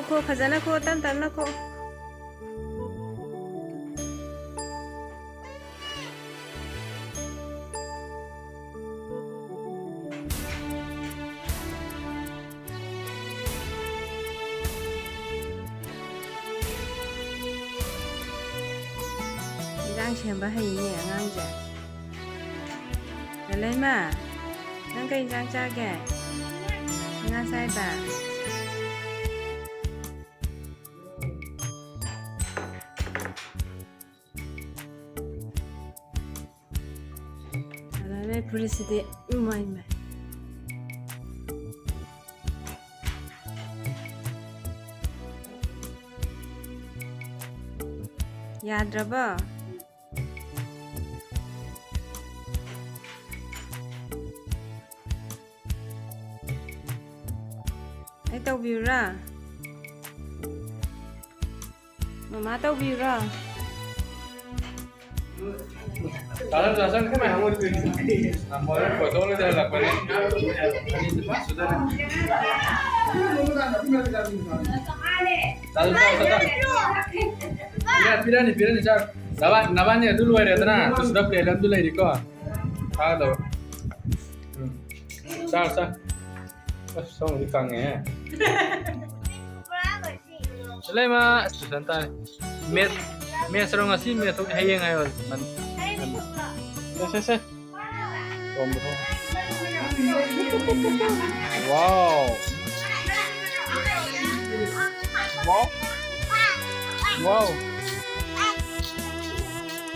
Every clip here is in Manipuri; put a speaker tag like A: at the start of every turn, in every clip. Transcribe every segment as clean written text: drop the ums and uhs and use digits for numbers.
A: खो फजन खो तम तम खो Giang xem bà hình nhẹ ngang chả lên mà nâng cây giang cha kẻ nga sai bà đây policy umay mày yadraba ai tao view ra mama tao view ra
B: Kalau jelasan kan memang itu, namanya foto lo dah lakukan ini sudah. Lihat nih cak. Namanya dulu ada tanah, terus sudah pelan dulu ini kok. Tahu. Cak. Song di kangnya. Selama santai. Mes serong ngasih mes tuh hayang ayo man. Ses. Wow.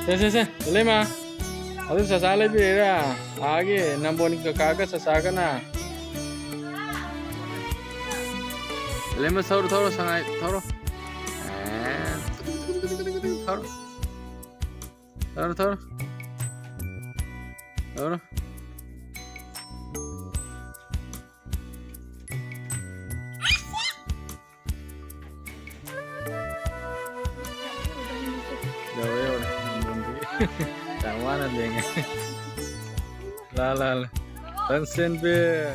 B: Ses. Selama. Aduh sasa lebih ya. Age nambon ke kaga sasa kana. Selama thoro sangai thoro. Thor. Jauh. Tak mana dia ni. La. Tansen be.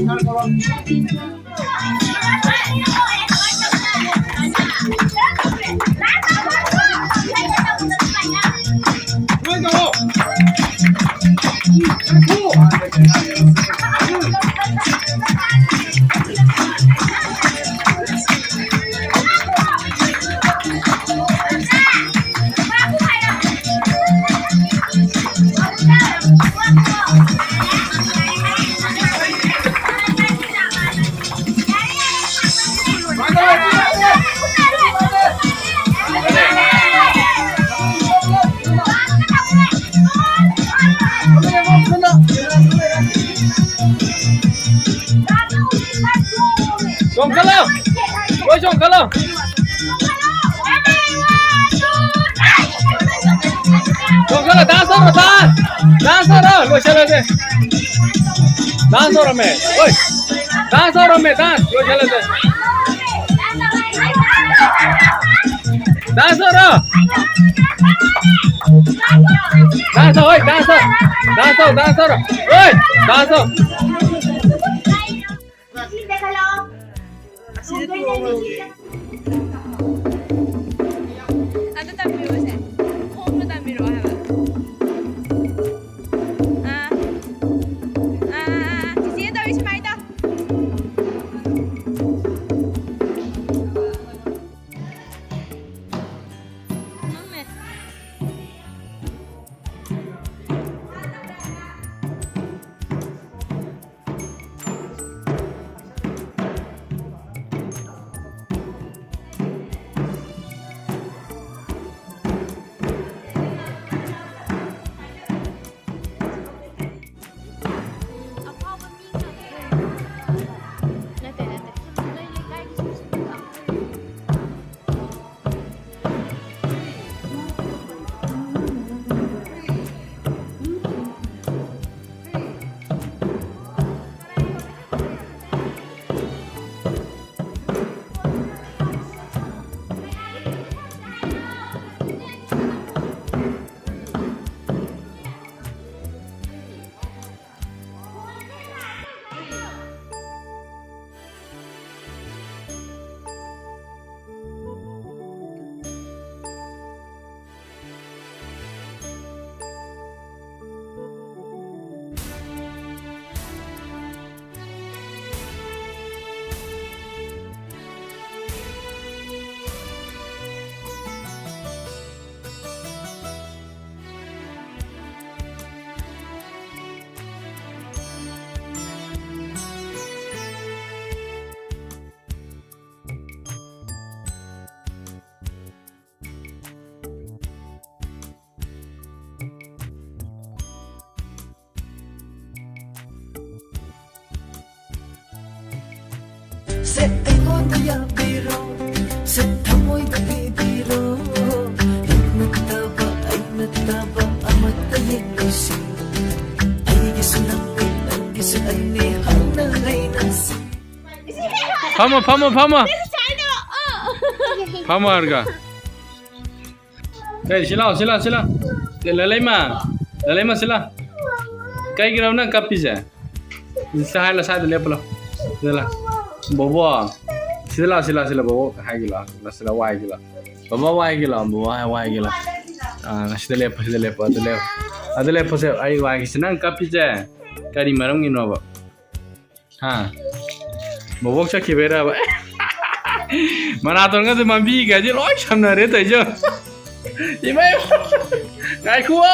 B: Happy Jongkalo. Dancer, lo chalo de. Dancer me. Oi. Dancer me, dance. Lo chalo de. Dancer. Oi, dancer. Oi, dancer.
A: Ada tampil saya. Home tampil apa? Cici tahu isi mai dah.
C: sẽ ai ngôn ta ya biro sẽ thăm môi ta biro anh nata ba amat ta yekasi ai gisunang ai gisun ai ne hana ai nasi
B: 파마 파마 harga sila lalema sila kai kira na kapisa sahala sa dele pula sila bobo sila bobo hai gila sila wai gila bobo wai gila sila adele pa se ai wai sinang kapisa kari maram ngino ba ha bobo cha kibera ba mana aton ga mambi ga je loi samna re tai jo ibai kai khuo